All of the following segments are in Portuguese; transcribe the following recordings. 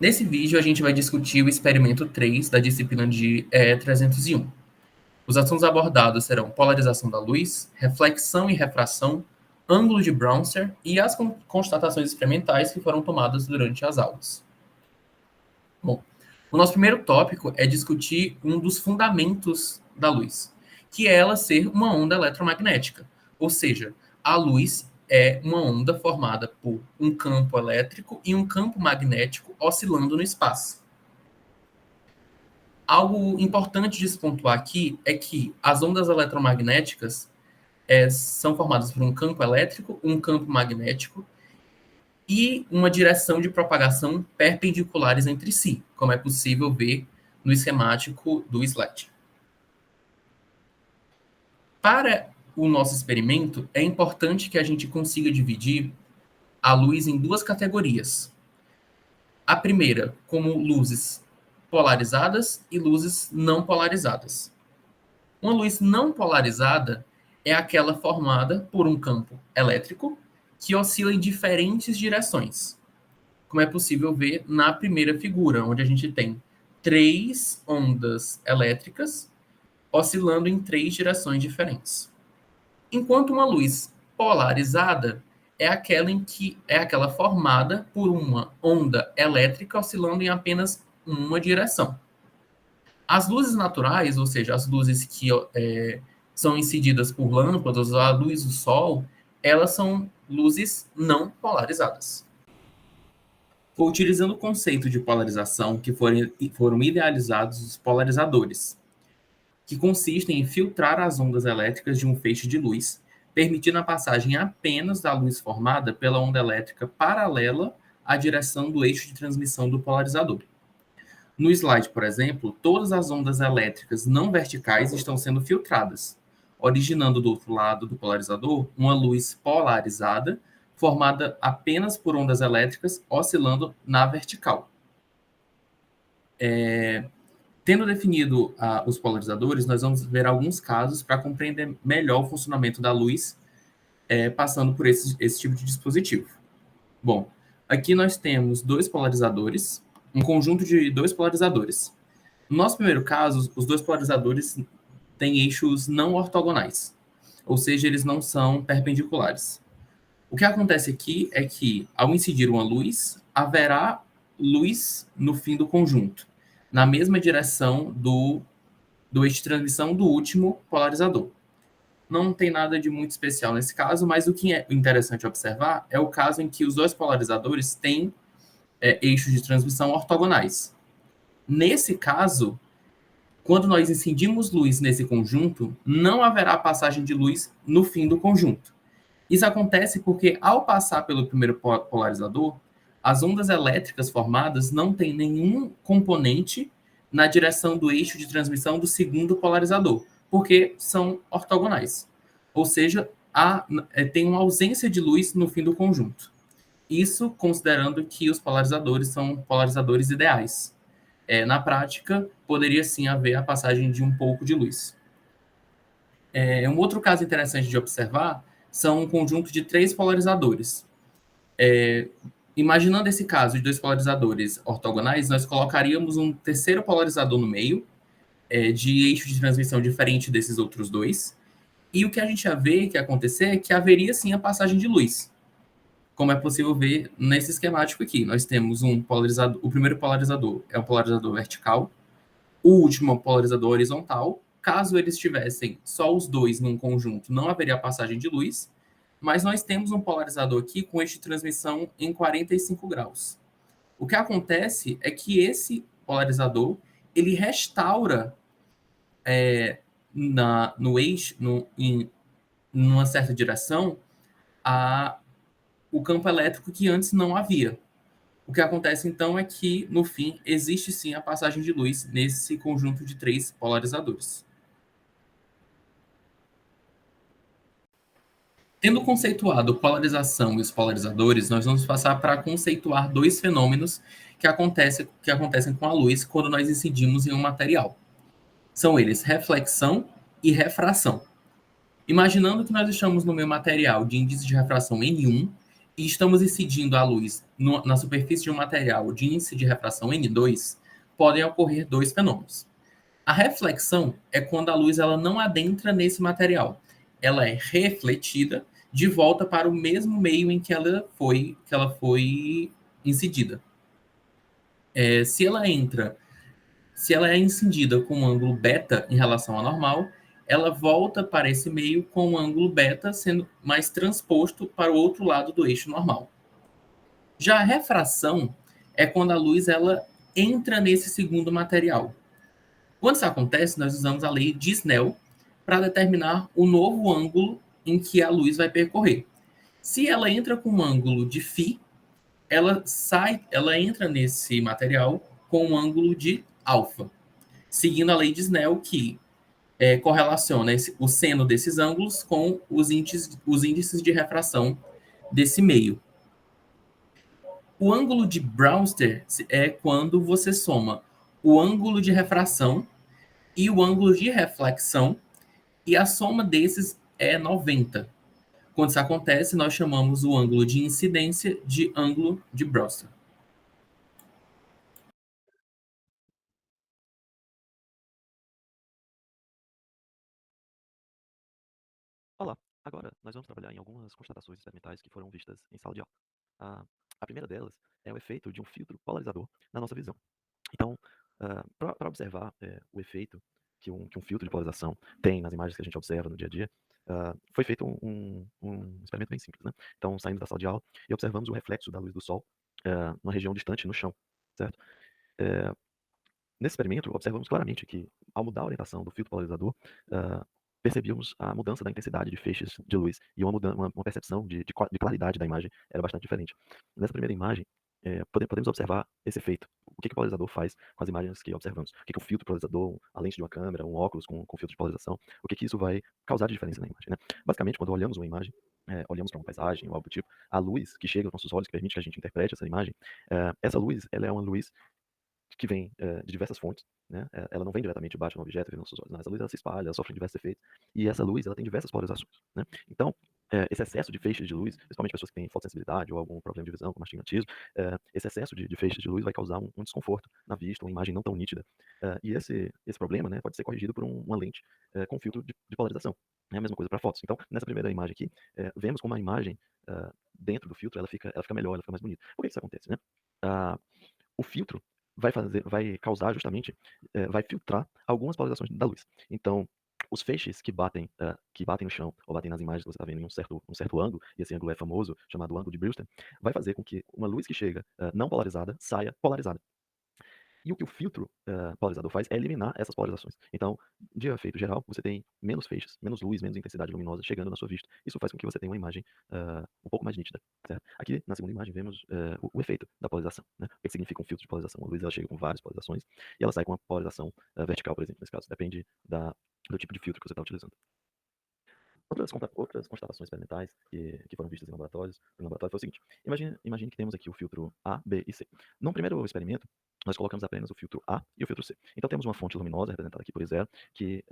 Nesse vídeo, a gente vai discutir o experimento 3 da disciplina de EE 301. Os assuntos abordados serão polarização da luz, reflexão e refração, ângulo de Brownser e as constatações experimentais que foram tomadas durante as aulas. Bom, o nosso primeiro tópico é discutir um dos fundamentos da luz, que é ela ser uma onda eletromagnética, ou seja, a luz é uma onda formada por um campo elétrico e um campo magnético oscilando no espaço. Algo importante de se pontuar aqui é que as ondas eletromagnéticas são formadas por um campo elétrico, um campo magnético e uma direção de propagação perpendiculares entre si, como é possível ver no esquemático do slide. Para o nosso experimento, é importante que a gente consiga dividir a luz em duas categorias. A primeira, como luzes polarizadas e luzes não polarizadas. Uma luz não polarizada é aquela formada por um campo elétrico que oscila em diferentes direções, como é possível ver na primeira figura, onde a gente tem 3 ondas elétricas oscilando em 3 direções diferentes. Enquanto uma luz polarizada é aquela formada por uma onda elétrica oscilando em apenas uma direção. As luzes naturais, ou seja, as luzes que são incididas por lâmpadas, a luz do sol, elas são luzes não polarizadas. Utilizando o conceito de polarização que foram idealizados os polarizadores, que consistem em filtrar as ondas elétricas de um feixe de luz, permitindo a passagem apenas da luz formada pela onda elétrica paralela à direção do eixo de transmissão do polarizador. No slide, por exemplo, todas as ondas elétricas não verticais estão sendo filtradas, originando do outro lado do polarizador uma luz polarizada, formada apenas por ondas elétricas oscilando na vertical. Tendo definido os polarizadores, nós vamos ver alguns casos para compreender melhor o funcionamento da luz passando por esse tipo de dispositivo. Bom, aqui nós temos dois polarizadores, um conjunto de dois polarizadores. No nosso primeiro caso, os dois polarizadores têm eixos não ortogonais, ou seja, eles não são perpendiculares. O que acontece aqui é que, ao incidir uma luz, haverá luz no fim do conjunto, na mesma direção do eixo de transmissão do último polarizador. Não tem nada de muito especial nesse caso, mas o que é interessante observar é o caso em que os dois polarizadores têm eixos de transmissão ortogonais. Nesse caso, quando nós incidimos luz nesse conjunto, não haverá passagem de luz no fim do conjunto. Isso acontece porque, ao passar pelo primeiro polarizador, as ondas elétricas formadas não têm nenhum componente na direção do eixo de transmissão do segundo polarizador, porque são ortogonais. Ou seja, tem uma ausência de luz no fim do conjunto. Isso considerando que os polarizadores são polarizadores ideais. Na prática, poderia sim haver a passagem de um pouco de luz. Um outro caso interessante de observar são um conjunto de 3 polarizadores. Imaginando esse caso de 2 polarizadores ortogonais, nós colocaríamos um terceiro polarizador no meio, de eixo de transmissão diferente desses outros dois, e o que a gente ia ver que ia acontecer é que haveria sim a passagem de luz, como é possível ver nesse esquemático aqui. Nós temos um polarizador, o primeiro polarizador é um polarizador vertical, o último é um polarizador horizontal. Caso eles tivessem só os dois num conjunto, não haveria passagem de luz, mas nós temos um polarizador aqui com eixo de transmissão em 45 graus. O que acontece é que esse polarizador, ele restaura no eixo, em uma certa direção, o campo elétrico que antes não havia. O que acontece, então, é que, no fim, existe sim a passagem de luz nesse conjunto de 3 polarizadores. Tendo conceituado polarização e os polarizadores, nós vamos passar para conceituar 2 fenômenos que acontecem com a luz quando nós incidimos em um material. São eles reflexão e refração. Imaginando que nós estamos no meio material de índice de refração N1 e estamos incidindo a luz na superfície de um material de índice de refração N2, podem ocorrer dois fenômenos. A reflexão é quando a luz ela não adentra nesse material. Ela é refletida de volta para o mesmo meio em que ela foi incidida. Se ela é incidida com um ângulo beta em relação ao normal, ela volta para esse meio com um ângulo beta sendo mais transposto para o outro lado do eixo normal. Já a refração é quando a luz ela entra nesse segundo material. Quando isso acontece, nós usamos a lei de Snell para determinar o novo ângulo em que a luz vai percorrer. Se ela entra com um ângulo de φ, ela entra nesse material com um ângulo de alfa, seguindo a lei de Snell que correlaciona o seno desses ângulos com os índices de refração desse meio. O ângulo de Brewster é quando você soma o ângulo de refração e o ângulo de reflexão, e a soma desses é 90. Quando isso acontece, nós chamamos o ângulo de incidência de ângulo de Brewster. Olá, agora nós vamos trabalhar em algumas constatações experimentais que foram vistas em sala de aula. A primeira delas é o efeito de um filtro polarizador na nossa visão. Então, para observar o efeito que um filtro de polarização tem nas imagens que a gente observa no dia a dia, foi feito um experimento bem simples, né? Então, saímos da sala de aula e observamos o reflexo da luz do sol numa região distante no chão, certo? Eh, Nesse experimento, observamos claramente que, ao mudar a orientação do filtro polarizador, percebíamos a mudança da intensidade de feixes de luz e uma percepção de claridade da imagem era bastante diferente. Nessa primeira imagem, podemos observar esse efeito. O que o polarizador faz com as imagens que observamos? O que o filtro polarizador, a lente de uma câmera, um óculos com filtro de polarização, o que isso vai causar de diferença na imagem, né? Basicamente, quando olhamos uma imagem, olhamos para uma paisagem ou algo do tipo, a luz que chega aos nossos olhos, que permite que a gente interprete essa imagem, essa luz, ela é uma luz que vem de diversas fontes, né? Ela não vem diretamente bate no objeto e vê nossos olhos, não. Essa luz ela se espalha, ela sofre diversos efeitos, e essa luz ela tem diversas polarizações, né? Então, esse excesso de feixes de luz, principalmente pessoas que têm fotossensibilidade ou algum problema de visão, como astigmatismo, esse excesso de feixes de luz vai causar um desconforto na vista, uma imagem não tão nítida. E esse problema, né, pode ser corrigido por uma lente com filtro de polarização. É a mesma coisa para fotos. Então, nessa primeira imagem aqui, vemos como a imagem dentro do filtro ela fica melhor, ela fica mais bonita. Por que isso acontece, né? Ah, o filtro vai causar justamente, vai filtrar algumas polarizações da luz. Então, os feixes que batem no chão ou batem nas imagens que você está vendo em um certo ângulo, e esse ângulo é famoso, chamado ângulo de Brewster, vai fazer com que uma luz que chega não polarizada saia polarizada. E o que o filtro polarizador faz é eliminar essas polarizações. Então, de efeito geral, você tem menos feixes, menos luz, menos intensidade luminosa chegando na sua vista. Isso faz com que você tenha uma imagem um pouco mais nítida. Certo? Aqui, na segunda imagem, vemos o efeito da polarização. Né? O que significa um filtro de polarização? A luz ela chega com várias polarizações e ela sai com uma polarização vertical, por exemplo, nesse caso. Depende do tipo de filtro que você está utilizando. Outras constatações experimentais que foram vistas no laboratório foi o seguinte: imagine que temos aqui o filtro A, B e C. No primeiro experimento, nós colocamos apenas o filtro A e o filtro C. Então temos uma fonte luminosa, representada aqui por I0, que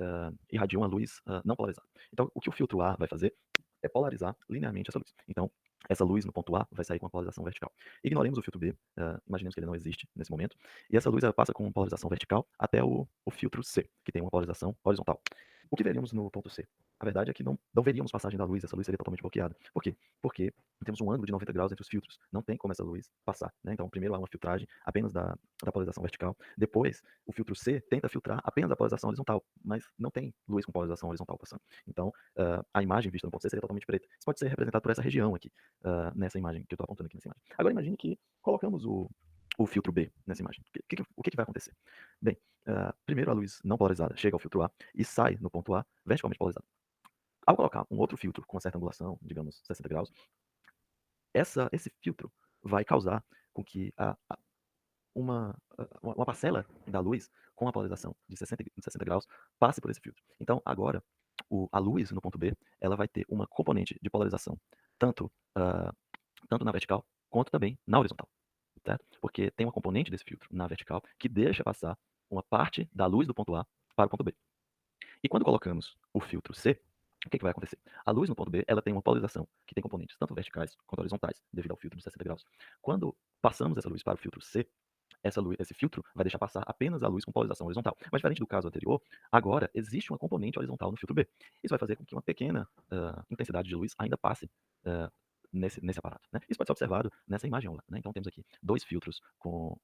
irradia uma luz não polarizada. Então o que o filtro A vai fazer é polarizar linearmente essa luz. Então essa luz no ponto A vai sair com uma polarização vertical. Ignoremos o filtro B, imaginemos que ele não existe nesse momento, e essa luz ela passa com uma polarização vertical até o filtro C, que tem uma polarização horizontal. O que veríamos no ponto C? A verdade é que não veríamos passagem da luz, essa luz seria totalmente bloqueada. Por quê? Porque temos um ângulo de 90 graus entre os filtros, não tem como essa luz passar. Né? Então, primeiro há uma filtragem apenas da polarização vertical, depois o filtro C tenta filtrar apenas a polarização horizontal, mas não tem luz com polarização horizontal passando. Então, a imagem vista no ponto C seria totalmente preta. Isso pode ser representado por essa região aqui, nessa imagem que eu estou apontando aqui nessa imagem. Agora imagine que colocamos o filtro B nessa imagem. O que vai acontecer? Bem, primeiro a luz não polarizada chega ao filtro A e sai no ponto A verticalmente polarizada. Ao colocar um outro filtro com uma certa angulação, digamos 60 graus, esse filtro vai causar com que uma parcela da luz com a polarização de 60 graus passe por esse filtro. Então, agora, a luz no ponto B ela vai ter uma componente de polarização tanto, tanto na vertical quanto também na horizontal. Certo? Porque tem uma componente desse filtro na vertical que deixa passar uma parte da luz do ponto A para o ponto B. E quando colocamos o filtro C, o que vai acontecer? A luz no ponto B, ela tem uma polarização que tem componentes tanto verticais quanto horizontais, devido ao filtro de 60 graus. Quando passamos essa luz para o filtro C, esse filtro vai deixar passar apenas a luz com polarização horizontal. Mas diferente do caso anterior, agora existe uma componente horizontal no filtro B. Isso vai fazer com que uma pequena intensidade de luz ainda passe ah, nesse aparato. Né? Isso pode ser observado nessa imagem ao lado. Né? Então temos aqui dois filtros com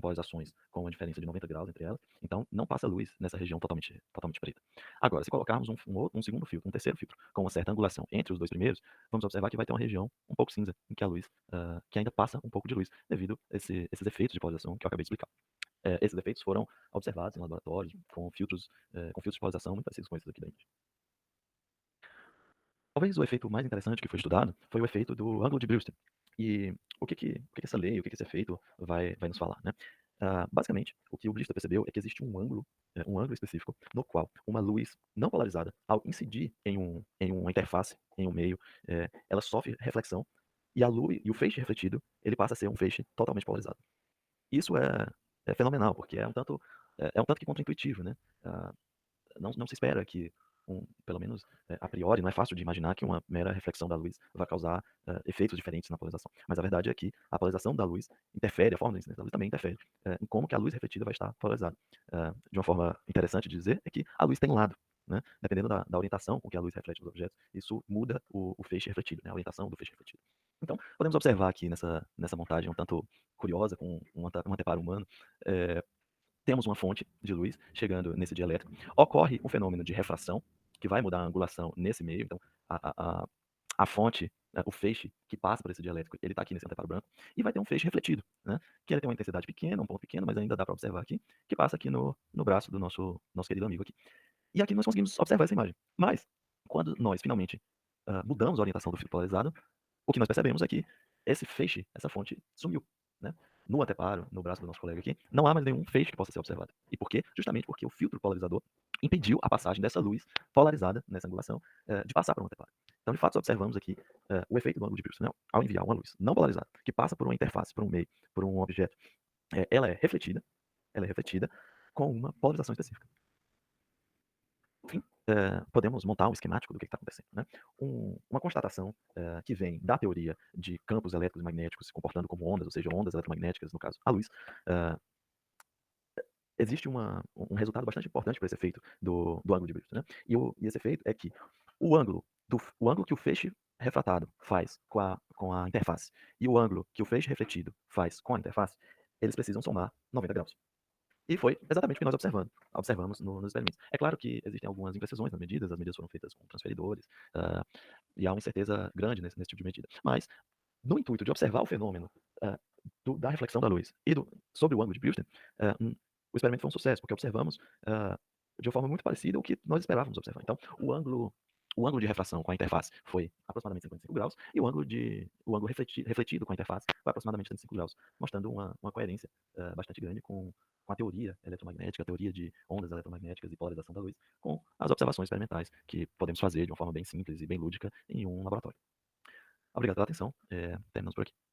polarizações com uma diferença de 90 graus entre elas. Então não passa luz nessa região totalmente preta. Agora, se colocarmos um segundo filtro, um terceiro filtro, com uma certa angulação entre os dois primeiros, vamos observar que vai ter uma região um pouco cinza, em que a luz, que ainda passa um pouco de luz, devido a esses efeitos de polarização que eu acabei de explicar. Esses efeitos foram observados em laboratórios com filtros de polarização muito parecidos com esses aqui da imagem. Talvez o efeito mais interessante que foi estudado foi o efeito do ângulo de Brewster. E o que essa lei, o que esse efeito vai nos falar, né? Basicamente, o que o Brewster percebeu é que existe um ângulo específico no qual uma luz não polarizada, ao incidir em uma interface, em um meio, ela sofre reflexão e a luz e o feixe refletido, ele passa a ser um feixe totalmente polarizado. Isso é fenomenal, porque é um tanto que contraintuitivo, né? Ah, não se espera que, pelo menos a priori, não é fácil de imaginar que uma mera reflexão da luz vai causar efeitos diferentes na polarização. Mas a verdade é que a polarização da luz interfere, a forma da incidência da luz também interfere em como que a luz refletida vai estar polarizada. De uma forma interessante de dizer é que a luz tem lado. Né? Dependendo da orientação com que a luz reflete os objetos, isso muda o feixe refletido, né? A orientação do feixe refletido. Então, podemos observar aqui nessa montagem um tanto curiosa, com um anteparo humano, eh, temos uma fonte de luz chegando nesse dielétrico. Ocorre um fenômeno de refração, que vai mudar a angulação nesse meio. Então, a, a, a a fonte, o feixe que passa por esse dielétrico, ele está aqui nesse anteparo branco, e vai ter um feixe refletido, né? Que ele tem uma intensidade pequena, um ponto pequeno, mas ainda dá para observar aqui, que passa aqui no braço do nosso querido amigo aqui. E aqui nós conseguimos observar essa imagem. Mas, quando nós finalmente mudamos a orientação do fio polarizado, o que nós percebemos é que esse feixe, essa fonte, sumiu. Né? No anteparo, no braço do nosso colega aqui, não há mais nenhum feixe que possa ser observado. E por quê? Justamente porque o filtro polarizador impediu a passagem dessa luz polarizada, nessa angulação, de passar por um anteparo. Então, de fato, observamos aqui o efeito do ângulo de Pearson. Né? Ao enviar uma luz não polarizada, que passa por uma interface, por um meio, por um objeto, ela é refletida com uma polarização específica. Enfim, podemos montar um esquemático do que está acontecendo. Né? Uma constatação que vem da teoria de campos elétricos e magnéticos se comportando como ondas, ou seja, ondas eletromagnéticas, no caso, a luz. Existe um resultado bastante importante para esse efeito do ângulo de Brewster. Né? E esse efeito é que o ângulo que o feixe refratado faz com a interface e o ângulo que o feixe refletido faz com a interface, eles precisam somar 90 graus. E foi exatamente o que nós observamos nos experimentos. É claro que existem algumas imprecisões nas medidas, as medidas foram feitas com transferidores, ah, e há uma incerteza grande nesse tipo de medida. Mas, no intuito de observar o fenômeno ah, da reflexão da luz e sobre o ângulo de Brewster, o experimento foi um sucesso, porque observamos de uma forma muito parecida o que nós esperávamos observar. Então, o ângulo de refração com a interface foi aproximadamente 55 graus, e o ângulo refletido com a interface foi aproximadamente 35 graus, mostrando uma coerência bastante grande com a teoria eletromagnética, a teoria de ondas eletromagnéticas e polarização da luz, com as observações experimentais que podemos fazer de uma forma bem simples e bem lúdica em um laboratório. Obrigado pela atenção. Terminamos por aqui.